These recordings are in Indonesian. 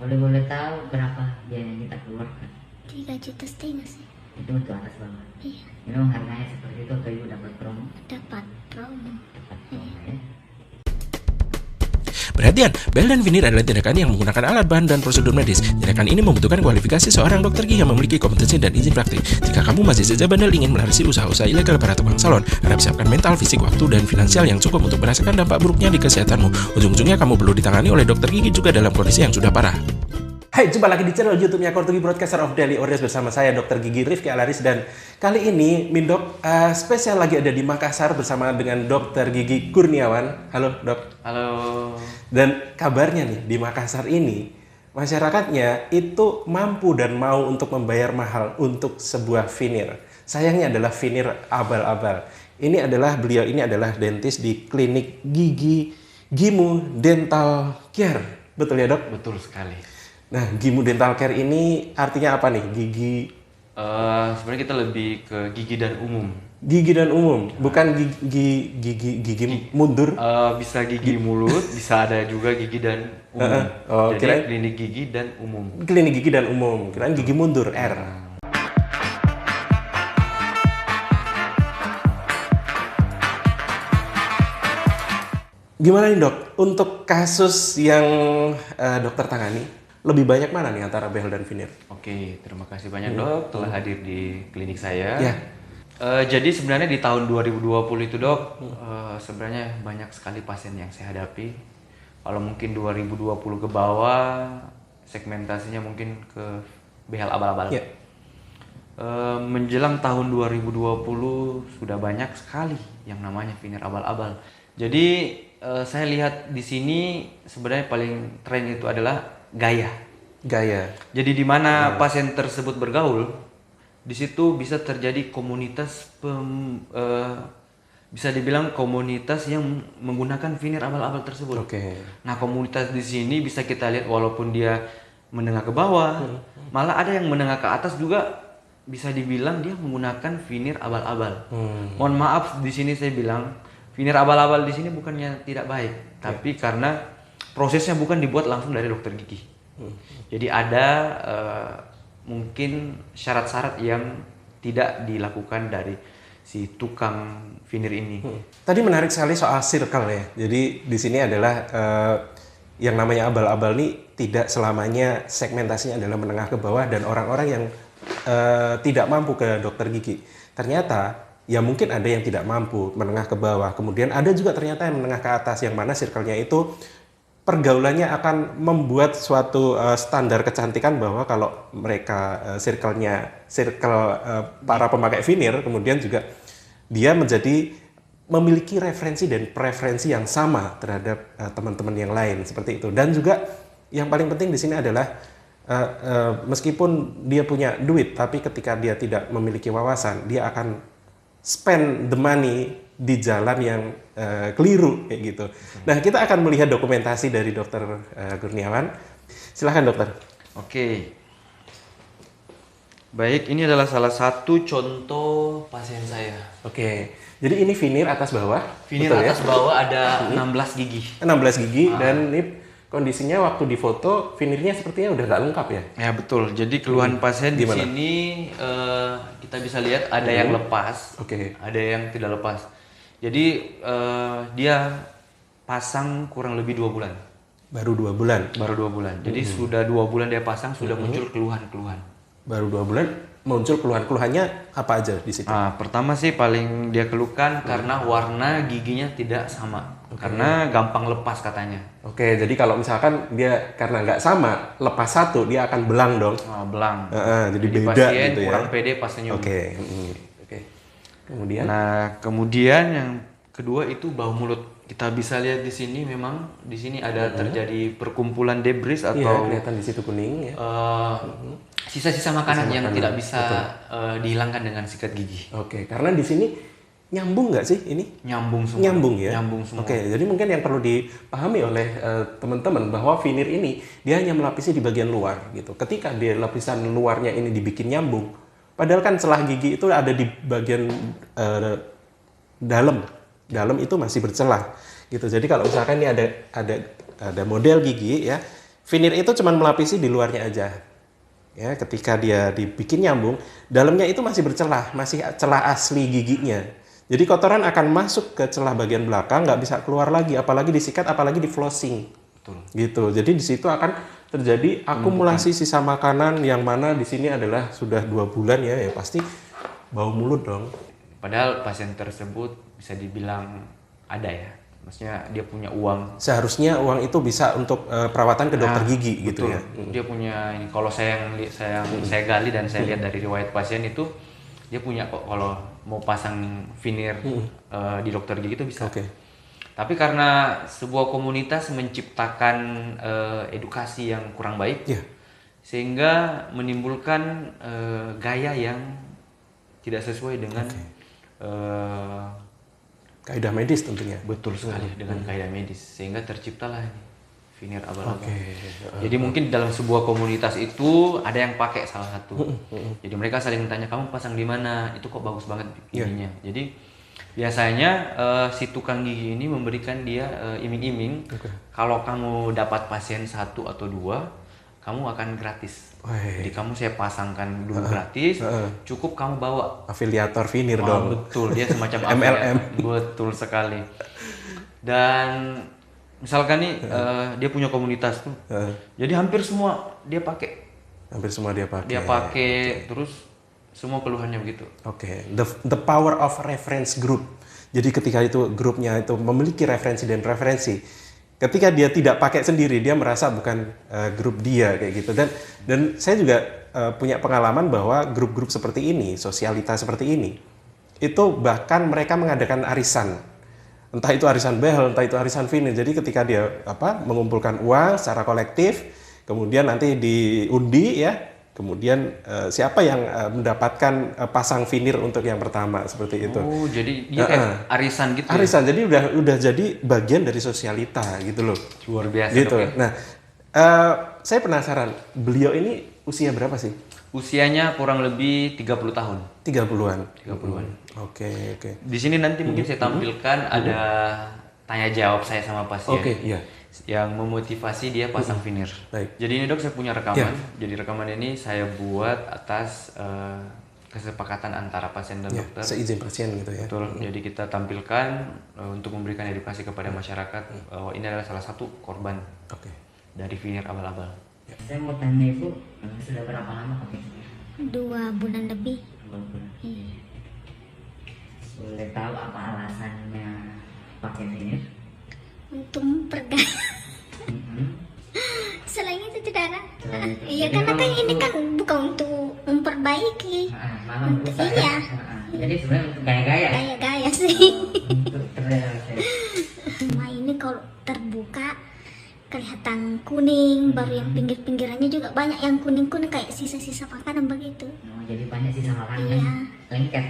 Kalau boleh tahu berapa biaya yang kita keluarkan? 3,5 juta sih. Itu untuk atas bawah. Iya, Ini memang harganya seperti itu atau ibu dapat promo? dapat promo. Dapat promo ya. Perhatian, bel dan vinir adalah tindakan yang menggunakan alat bahan dan prosedur medis. Tindakan ini membutuhkan kualifikasi seorang dokter gigi yang memiliki kompetensi dan izin praktik. Jika kamu masih saja bandel ingin melarisi usaha-usaha ilegal para tukang salon, harap siapkan mental, fisik, waktu, dan finansial yang cukup untuk merasakan dampak buruknya di kesehatanmu. Ujung-ujungnya kamu perlu ditangani oleh dokter gigi juga dalam kondisi yang sudah parah. Hai, jumpa lagi di channel YouTube-nya Kortugi Broadcaster of Daily Orders bersama saya Dr. Gigi Rifki Alaris, dan kali ini Mindok spesial lagi ada di Makassar bersama dengan Dr. Gigi Kurniawan. Halo, Dok. Halo. Dan kabarnya nih di Makassar ini masyarakatnya itu mampu dan mau untuk membayar mahal untuk sebuah veneer. Sayangnya adalah veneer abal-abal. Beliau ini adalah dentis di klinik gigi Gimu Dental Care. Betul ya, Dok? Betul sekali. Nah, Gimu Dental Care ini artinya apa nih? Sebenarnya kita lebih ke gigi dan umum. Gigi dan umum, bukan gigi mundur. Bisa gigi mulut, bisa ada juga gigi dan umum. Jadi kirain klinik gigi dan umum. klinik gigi dan umum, kirain gigi mundur R. Gimana nih, Dok? Untuk kasus yang dokter tangani, lebih banyak mana nih antara behel dan veneer? Oke, terima kasih banyak dok telah hadir di klinik saya. Ya. Jadi sebenarnya di tahun 2020 itu dok, sebenarnya banyak sekali pasien yang saya hadapi. Kalau mungkin 2020 ke bawah, segmentasinya mungkin ke behel abal-abal. Ya. Menjelang tahun 2020 sudah banyak sekali yang namanya veneer abal-abal. Jadi saya lihat di sini sebenarnya paling tren itu adalah gaya. Jadi di mana pasien tersebut bergaul, di situ bisa terjadi komunitas bisa dibilang komunitas yang menggunakan veneer abal-abal tersebut. Oke. Nah, komunitas di sini bisa kita lihat walaupun dia menengah ke bawah, malah ada yang menengah ke atas juga bisa dibilang dia menggunakan veneer abal-abal. Mohon maaf di sini saya bilang veneer abal-abal di sini bukannya tidak baik, tapi karena prosesnya bukan dibuat langsung dari dokter gigi. Jadi ada mungkin syarat-syarat yang tidak dilakukan dari si tukang veneer ini. Tadi menarik sekali soal circle ya. Jadi di sini adalah yang namanya abal-abal ini tidak selamanya segmentasinya adalah menengah ke bawah dan orang-orang yang tidak mampu ke dokter gigi. Ternyata ya mungkin ada yang tidak mampu menengah ke bawah. Kemudian ada juga ternyata yang menengah ke atas, yang mana circle-nya itu pergaulannya akan membuat suatu standar kecantikan bahwa kalau mereka circle para pemakai veneer, kemudian juga dia memiliki referensi dan preferensi yang sama terhadap teman-teman yang lain seperti itu. Dan juga yang paling penting di sini adalah meskipun dia punya duit, tapi ketika dia tidak memiliki wawasan, dia akan spend the money di jalan yang keliru kayak gitu. Nah, kita akan melihat dokumentasi dari Dokter Kurniawan. Silahkan, dokter. Oke. Baik, ini adalah salah satu contoh pasien saya. Oke. Jadi ini veneer atas bawah. Veneer betul atas bawah ada 16 gigi. 16 gigi dan ini kondisinya waktu di foto veneernya sepertinya udah nggak lengkap ya. Ya betul. Jadi keluhan pasien di Gimana? sini kita bisa lihat ada yang lepas, Oke. ada yang tidak lepas. Jadi dia pasang kurang lebih 2 bulan. Baru 2 bulan. Baru 2 bulan. Jadi sudah 2 bulan dia pasang sudah muncul keluhan-keluhan. Baru 2 bulan muncul keluhan-keluhannya apa aja di situ? Nah, pertama sih paling dia keluhkan karena warna giginya tidak sama. Karena gampang lepas katanya. Oke, jadi kalau misalkan dia karena nggak sama, lepas satu dia akan belang dong. Belang. Jadi beda pasien gitu ya. kurang pede pas senyum. Oke. Kemudian? Nah, kemudian yang kedua itu bau mulut. Kita bisa lihat di sini memang di sini ada terjadi perkumpulan debris Iya, atau kelihatan di situ kuning ya. sisa-sisa makanan yang makanan, tidak bisa dihilangkan dengan sikat gigi. Oke, karena di sini nyambung nggak sih ini? Nyambung semua. Nyambung ya? Nyambung semua. Oke, jadi mungkin yang perlu dipahami oleh teman-teman bahwa veneer ini dia hanya melapisi di bagian luar gitu. Ketika dia lapisan luarnya ini dibikin nyambung, padahal kan celah gigi itu ada di bagian dalam itu masih bercelah gitu. Jadi kalau misalkan ini ada model gigi ya, Veneer itu cuma melapisi di luarnya aja. Ya, ketika dia dibikin nyambung, dalamnya itu masih bercelah, masih celah asli giginya. Jadi kotoran akan masuk ke celah bagian belakang, nggak bisa keluar lagi, apalagi disikat, apalagi di flossing. Betul. Gitu. Jadi di situ akan terjadi akumulasi sisa makanan yang mana di sini adalah sudah 2 bulan ya pasti bau mulut dong. Padahal pasien tersebut bisa dibilang ada ya, maksudnya dia punya uang. Seharusnya uang itu bisa untuk perawatan ke dokter gigi gitu betul. ya. Dia punya ini. Kalau saya gali dan saya lihat dari riwayat pasien itu, dia punya kok kalau mau pasang veneer di dokter gigi itu bisa. Oke. Tapi karena sebuah komunitas menciptakan edukasi yang kurang baik, Iya. sehingga menimbulkan gaya yang tidak sesuai dengan Kaidah medis tentunya. betul sekali dengan kaidah medis, sehingga terciptalah ini veneer abal-abal. Oke. Jadi mungkin dalam sebuah komunitas itu ada yang pakai salah satu. Jadi mereka saling tanya, kamu pasang di mana? Itu kok bagus banget giginya. Jadi biasanya si tukang gigi ini memberikan dia iming-iming. Kalau kamu dapat pasien 1 atau 2, kamu akan gratis. Wih. Jadi kamu saya pasangkan dulu gratis, cukup kamu bawa. Afiliator veneer Oh, dong. betul, dia semacam MLM. Betul sekali. Dan misalkan nih dia punya komunitas tuh. Jadi hampir semua dia pakai. Hampir semua dia pakai. Dia pakai terus semua keluhannya begitu. Oke, the power of reference group. Jadi ketika itu grupnya itu memiliki referensi dan preferensi, ketika dia tidak pakai sendiri, dia merasa bukan grup dia kayak gitu. Dan saya juga punya pengalaman bahwa grup-grup seperti ini, sosialitas seperti ini, itu bahkan mereka mengadakan arisan. Entah itu arisan behel, entah itu arisan veneer. Jadi ketika dia mengumpulkan uang secara kolektif, kemudian nanti diundi ya. Kemudian siapa yang mendapatkan pasang veneer untuk yang pertama seperti itu. Oh, jadi dia kayak arisan gitu. Arisan, jadi udah jadi bagian dari sosialita gitu loh. Luar biasa. Gitu. Dok, ya. Nah, saya penasaran, beliau ini usia berapa sih? Usianya kurang lebih 30 tahun. 30-an. 30-an. Oke. Di sini nanti mungkin saya tampilkan ada tanya jawab saya sama pasien. Oke, iya. Yang memotivasi dia pasang veneer. Baik. Jadi ini dok, saya punya rekaman. Ya. Jadi rekaman ini saya buat atas kesepakatan antara pasien dan Ya, dokter. seizin pasien gitu ya. Betul. Jadi kita tampilkan untuk memberikan edukasi kepada masyarakat bahwa ini adalah salah satu korban Oke. dari veneer abal-abal. Saya mau tanya ibu, sudah berapa lama pakai veneer? 2 bulan lebih. 2 bulan. Iya. Boleh tahu apa alasannya pakai veneer? Untuk mempergaya. Selain itu tidak ada. Selain itu. Iya, karena kan ini kan bukan untuk memperbaiki. Malah rusak Iya. ya? Jadi sebenarnya untuk gaya-gaya ya? Gaya-gaya sih. Untuk terlihat. Cuma ini kalau terbuka kelihatan kuning, baru yang pinggir-pinggirannya juga banyak yang kuning-kuning kayak sisa-sisa makanan begitu. Oh, jadi banyak sisa makanan Iya. lengket.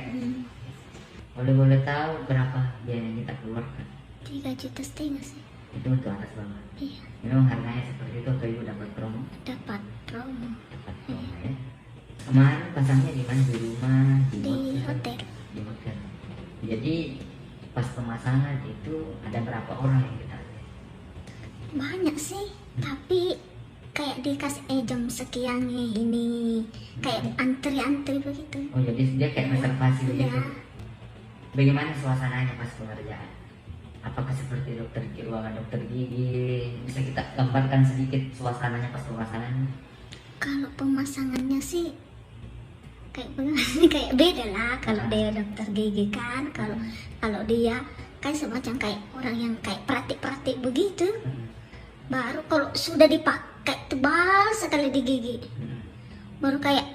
Boleh tahu berapa biaya yang kita keluarkan? 3,5 juta sih. Itu untuk atas bawah. Iya, Memang harganya seperti itu atau ibu dapat promo? dapat promo Dapat promo ya. Kemarin pasangnya di mana? Di rumah, di hotel. Di hotel. Jadi pas pemasangan itu ada berapa orang yang kita? Banyak sih, tapi kayak dikasih jam sekian nih ini kayak antri-antri begitu. Oh, jadi dia kayak reservasi begitu. Iya. Bagaimana suasananya pas pengerjaan? Apakah seperti ruangan dokter gigi? Bisa kita gambarkan sedikit suasananya pas pemasangan? Kalau pemasangannya sih kayak bagaimana kayak beda lah kalau dia dokter gigi kan, kalau dia kan semacam kayak orang yang kayak praktik-praktik begitu. Baru kalau sudah dipakai tebal sekali di gigi, baru kayak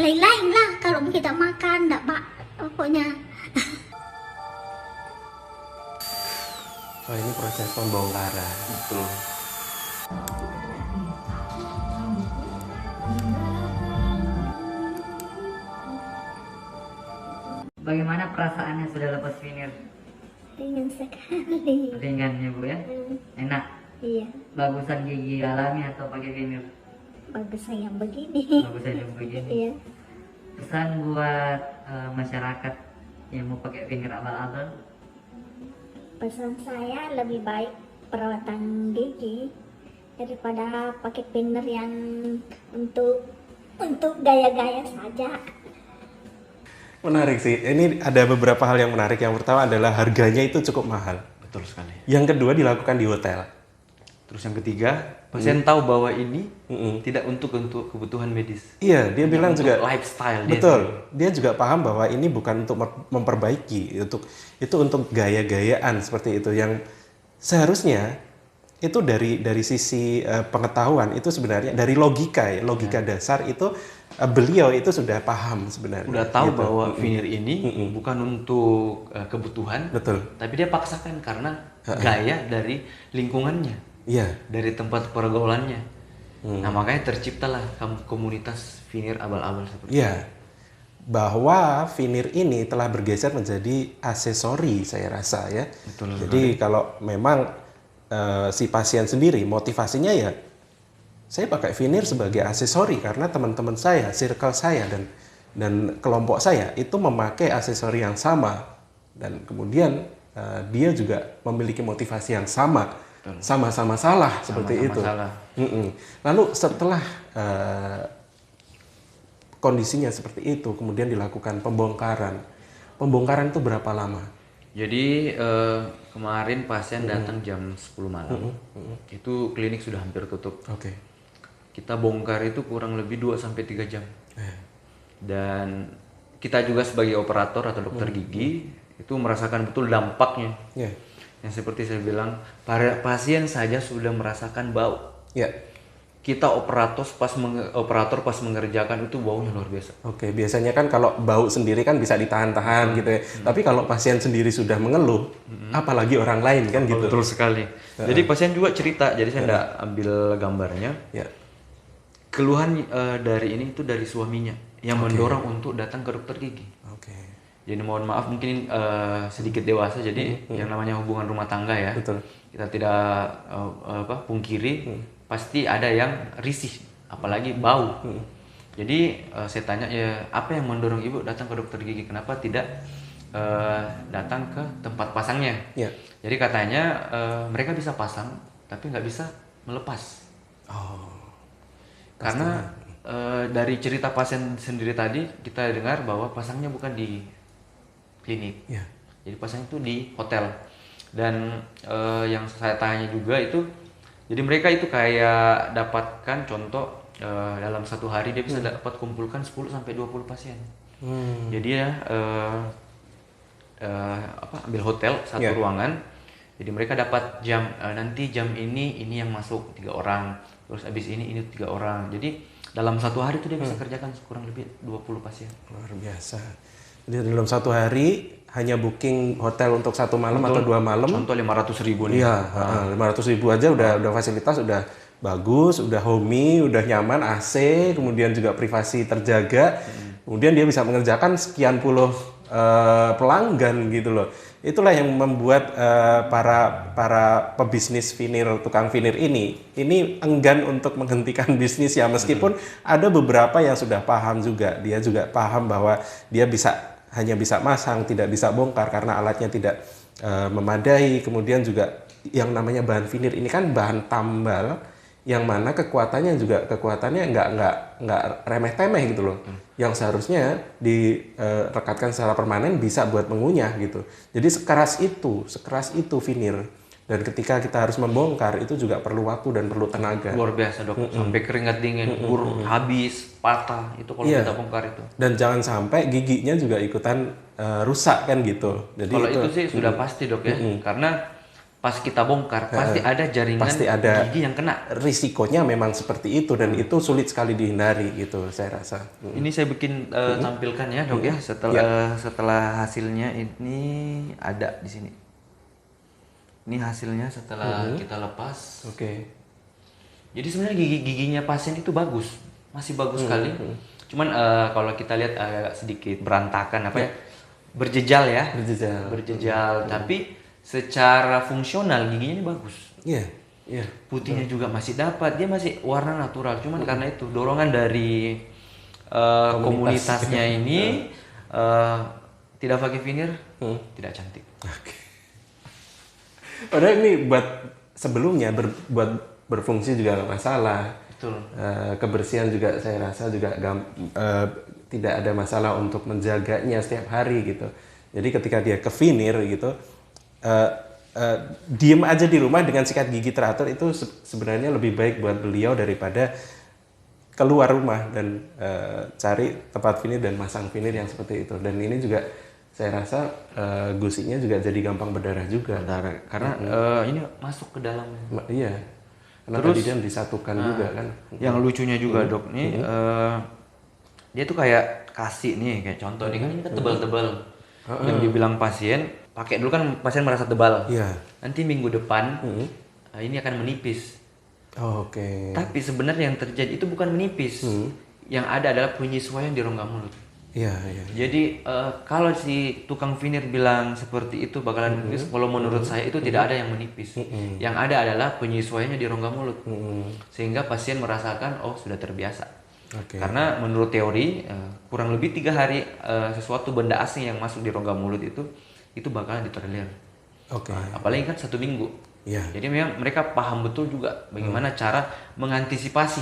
lain-lain lah kalau kita makan, enggak pak, pokoknya. Oh, ini proses pembongkaran. Betul. Bagaimana perasaannya sudah lepas veneer? Ringan sekali. Ringan ya bu ya? Enak? Iya, Bagusan gigi alami atau pakai veneer? bagus yang begini. Bagus aja begini. Iya. Pesan buat masyarakat yang mau pakai veneer abal-abal? Pesan saya lebih baik perawatan gigi daripada pakai thinner yang untuk gaya-gaya saja. Menarik sih. Ini ada beberapa hal yang menarik. Yang pertama adalah harganya itu cukup mahal. Betul sekali. Yang kedua dilakukan di hotel. Terus yang ketiga, pasien tahu bahwa ini tidak untuk kebutuhan medis. Iya, dia bilang Untuk juga lifestyle dia. betul. Dia juga paham bahwa ini bukan untuk memperbaiki, itu untuk gaya-gayaan seperti itu yang seharusnya itu dari sisi pengetahuan itu sebenarnya dari logika ya, logika dasar itu beliau itu sudah paham sebenarnya. Udah tahu gitu. bahwa veneer ini bukan untuk kebutuhan, Betul. tapi dia paksakan karena gaya dari lingkungannya. Iya. Dari tempat pergaulannya. Nah makanya terciptalah komunitas veneer abal-abal seperti Iya. Bahwa veneer ini telah bergeser menjadi aksesori saya rasa ya. Betul. Jadi kalau memang si pasien sendiri motivasinya ya saya pakai veneer sebagai aksesori karena teman-teman saya, circle saya dan kelompok saya itu memakai aksesori yang sama dan kemudian dia juga memiliki motivasi yang sama. Sama-sama salah seperti itu. salah. Lalu setelah kondisinya seperti itu, kemudian dilakukan pembongkaran. Pembongkaran itu berapa lama? Jadi kemarin pasien datang jam 10 malam. Itu klinik sudah hampir tutup. Oke. Kita bongkar itu kurang lebih 2-3 jam. Dan kita juga sebagai operator atau dokter gigi itu merasakan betul dampaknya. Ya. Yang seperti saya bilang, para pasien saja sudah merasakan bau. Ya. Kita operator pas mengerjakan itu baunya luar biasa. Oke, biasanya kan kalau bau sendiri kan bisa ditahan-tahan gitu ya. Tapi kalau pasien sendiri sudah mengeluh, apalagi orang lain kan gitu. Betul sekali. Jadi pasien juga cerita, jadi saya tidak ambil gambarnya. Ya. Keluhan dari ini itu dari suaminya yang mendorong untuk datang ke dokter gigi. Oke. Jadi mohon maaf mungkin sedikit dewasa, jadi yang namanya hubungan rumah tangga ya. Betul. Kita tidak pungkiri, pasti ada yang risih, apalagi bau. Jadi saya tanya ya apa yang mendorong ibu datang ke dokter gigi? Kenapa tidak datang ke tempat pasangnya? Ya. Jadi katanya mereka bisa pasang, tapi nggak bisa melepas. Oh. Karena dari cerita pasien sendiri tadi kita dengar bahwa pasangnya bukan di klinik, Ya. jadi pasangnya itu di hotel. Dan yang saya tanya juga itu, jadi mereka itu kayak dapatkan contoh dalam satu hari dia bisa dapat kumpulkan 10-20 pasien. Jadi ya ambil hotel satu ruangan. Jadi mereka dapat jam nanti jam ini yang masuk 3 orang, terus abis ini 3 orang. Jadi dalam satu hari itu dia bisa kerjakan kurang lebih 20 pasien. Luar biasa. Jadi dalam satu hari hanya booking hotel untuk 1 malam atau 2 malam. Contoh 500.000 nih. Iya, 500.000 aja udah fasilitas udah bagus, udah homey, udah nyaman, AC, kemudian juga privasi terjaga. Kemudian dia bisa mengerjakan sekian puluh pelanggan gitu loh. Itulah yang membuat para pebisnis veneer, tukang veneer ini enggan untuk menghentikan bisnis ya, meskipun ada beberapa yang sudah paham juga. Dia juga paham bahwa dia hanya bisa masang, tidak bisa bongkar karena alatnya tidak memadai. Kemudian juga yang namanya bahan veneer ini kan bahan tambal yang mana kekuatannya nggak remeh-temeh gitu loh. Yang seharusnya direkatkan secara permanen bisa buat mengunyah gitu. Jadi sekeras itu veneer. Dan ketika kita harus membongkar itu juga perlu waktu dan perlu tenaga. Luar biasa dok, sampai keringat dingin, habis, patah itu kalau kita bongkar itu. Dan jangan sampai giginya juga ikutan rusak kan gitu. Jadi kalau itu sih sudah pasti dok ya, karena pas kita bongkar pasti ada jaringan gigi yang kena. Risikonya memang seperti itu dan itu sulit sekali dihindari gitu saya rasa. Ini saya bikin tampilkan ya dok ya, setelah hasilnya ini ada di sini. Ini hasilnya setelah kita lepas. Oke. Jadi sebenarnya giginya pasien itu bagus, masih bagus sekali. Cuman kalau kita lihat agak sedikit berantakan apa ya, berjejal ya. Berjejal. Tapi secara fungsional giginya ini bagus. Iya. Putihnya juga masih dapat, dia masih warna natural. Cuman karena itu dorongan dari komunitasnya ini tidak pakai veneer, tidak cantik. Padahal ini buat sebelumnya buat berfungsi juga nggak masalah. Betul. Kebersihan juga saya rasa juga tidak ada masalah untuk menjaganya setiap hari gitu. Jadi ketika dia ke veneer gitu, diem aja di rumah dengan sikat gigi teratur itu sebenarnya lebih baik buat beliau daripada keluar rumah dan cari tempat veneer dan masang veneer yang seperti itu. Dan ini juga saya rasa gusinya juga jadi gampang berdarah juga. Karena ini masuk ke dalam. Iya. Karena Terus, tadi dia disatukan juga kan. Yang lucunya juga dok nih, dia tuh kayak kasih nih, kayak contoh nih kan ini kan tebal-tebal. Yang dibilang pasien, pakai dulu kan pasien merasa tebal. Iya. Nanti minggu depan ini akan menipis. Oke. Tapi sebenarnya yang terjadi itu bukan menipis. Yang ada adalah penyesuaian di rongga mulut. Iya, iya. Jadi kalau si tukang veneer bilang seperti itu bakalan menipis, kalau menurut saya itu tidak ada yang menipis. Yang ada adalah penyesuaiannya di rongga mulut. Sehingga pasien merasakan oh sudah terbiasa. Oke. Karena menurut teori kurang lebih 3 hari sesuatu benda asing yang masuk di rongga mulut itu bakalan ditolerir. Oke. Apalagi kan 1 minggu. Iya. Jadi memang mereka paham betul juga bagaimana cara mengantisipasi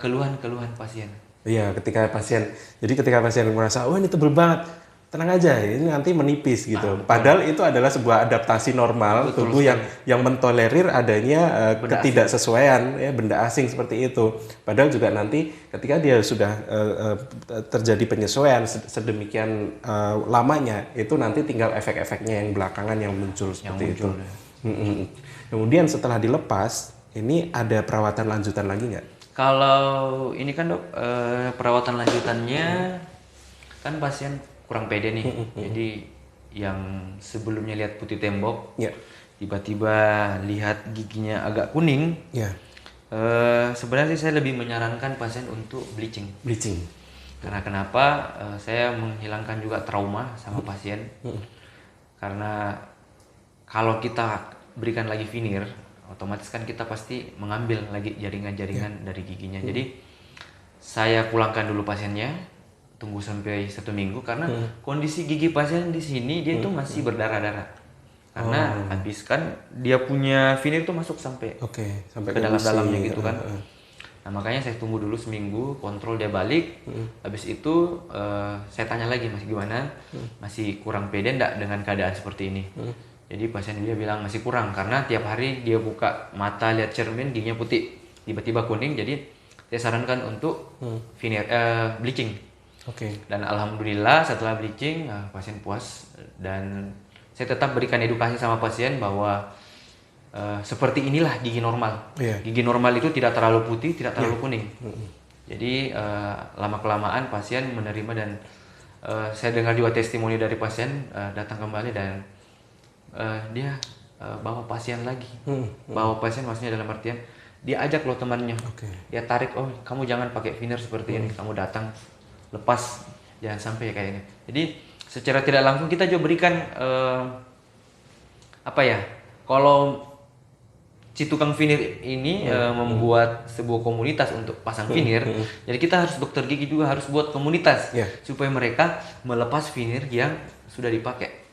keluhan-keluhan pasien. Iya, ketika pasien merasa, oh ini tebel banget, tenang aja, ini nanti menipis gitu. Padahal itu adalah sebuah adaptasi normal tubuh yang mentolerir adanya ketidaksesuaian ya benda asing seperti itu. Padahal juga nanti ketika dia sudah terjadi penyesuaian sedemikian lamanya, itu nanti tinggal efek-efeknya yang belakangan yang muncul seperti itu. Kemudian setelah dilepas, ini ada perawatan lanjutan lagi nggak? Kalau ini kan dok, perawatan lanjutannya kan pasien kurang pede nih. Jadi yang sebelumnya lihat putih tembok, tiba-tiba lihat giginya agak kuning. Sebenarnya sih saya lebih menyarankan pasien untuk bleaching. Karena kenapa? Saya menghilangkan juga trauma sama pasien. Karena kalau kita berikan lagi veneer, otomatis kan kita pasti mengambil lagi jaringan-jaringan dari giginya. Jadi saya pulangkan dulu pasiennya, tunggu sampai 1 minggu karena kondisi gigi pasien di sini dia itu masih berdarah-darah. Karena habis kan dia punya veneer itu masuk sampai ke dalam-dalamnya gitu kan. Nah makanya saya tunggu dulu seminggu, kontrol dia balik. Habis itu saya tanya lagi masih gimana, masih kurang pede enggak dengan keadaan seperti ini. Jadi pasien dia bilang masih kurang karena tiap hari dia buka mata lihat cermin giginya putih, tiba-tiba kuning. Jadi saya sarankan untuk veneer bleaching. Dan alhamdulillah setelah bleaching pasien puas dan saya tetap berikan edukasi sama pasien bahwa seperti inilah gigi normal. Gigi normal itu tidak terlalu putih, tidak terlalu kuning. Jadi lama-kelamaan pasien menerima dan saya dengar juga testimoni dari pasien datang kembali dan dia bawa pasien lagi. Bawa pasien maksudnya dalam artian dia ajak loh temannya. Dia tarik, oh kamu jangan pakai veneer seperti ini, kamu datang lepas, jangan sampai kayak ini. Jadi secara tidak langsung kita juga berikan kalau si tukang veneer ini membuat sebuah komunitas untuk pasang veneer, jadi kita harus dokter gigi juga harus buat komunitas supaya mereka melepas veneer yang sudah dipakai.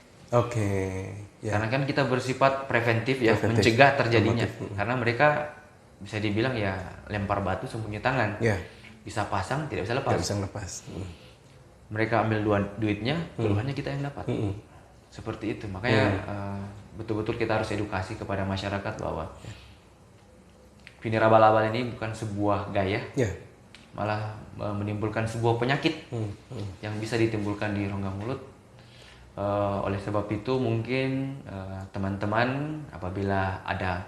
Karena kan kita bersifat preventif ya, mencegah terjadinya. Karena mereka bisa dibilang ya lempar batu sembunyi tangan. Bisa pasang, tidak bisa lepas. Mereka ambil duitnya, keluhannya kita yang dapat. Seperti itu. Makanya betul-betul kita harus edukasi kepada masyarakat bahwa veneer abal-abal ini bukan sebuah gaya, malah menimbulkan sebuah penyakit yang bisa ditimbulkan di rongga mulut. Oleh sebab itu mungkin teman-teman apabila ada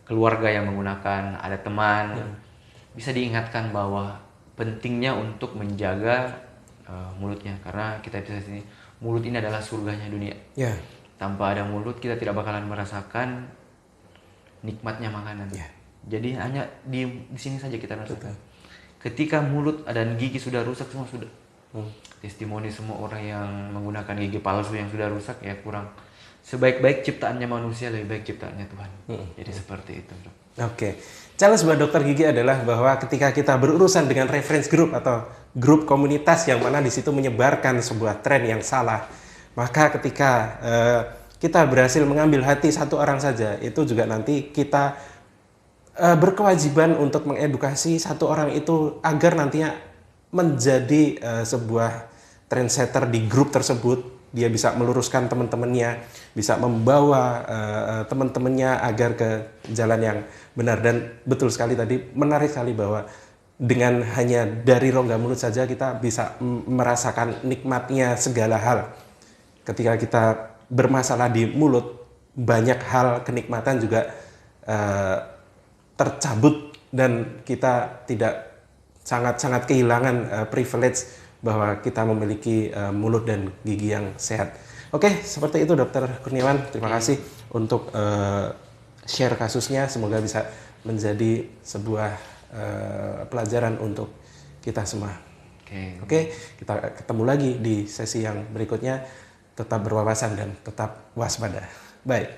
keluarga yang menggunakan, ada teman, bisa diingatkan bahwa pentingnya untuk menjaga mulutnya. Karena kita bisa sini, mulut ini adalah surganya dunia. Tanpa ada mulut kita tidak bakalan merasakan nikmatnya makanan. Jadi hanya di sini saja kita rasakan. Ketika mulut dan gigi sudah rusak, semua sudah. Testimoni semua orang yang menggunakan gigi palsu yang sudah rusak ya kurang. Sebaik-baik ciptaannya manusia, lebih baik ciptaannya Tuhan. Jadi seperti itu. Challenge buat dokter gigi adalah bahwa ketika kita berurusan dengan reference group atau grup komunitas yang mana di situ menyebarkan sebuah tren yang salah, maka ketika kita berhasil mengambil hati satu orang saja, itu juga nanti kita berkewajiban untuk mengedukasi satu orang itu agar nantinya menjadi sebuah trendsetter di grup tersebut. Dia bisa meluruskan teman-temannya, bisa membawa teman-temannya agar ke jalan yang benar. Dan betul sekali tadi, menarik sekali bahwa dengan hanya dari rongga mulut saja kita bisa merasakan nikmatnya segala hal. Ketika kita bermasalah di mulut, banyak hal kenikmatan juga tercabut dan kita tidak sangat-sangat kehilangan privilege bahwa kita memiliki mulut dan gigi yang sehat. Oke, seperti itu Dokter Kurniawan. Terima kasih untuk share kasusnya. Semoga bisa menjadi sebuah pelajaran untuk kita semua. Oke, kita ketemu lagi di sesi yang berikutnya. Tetap berwawasan dan tetap waspada. Bye.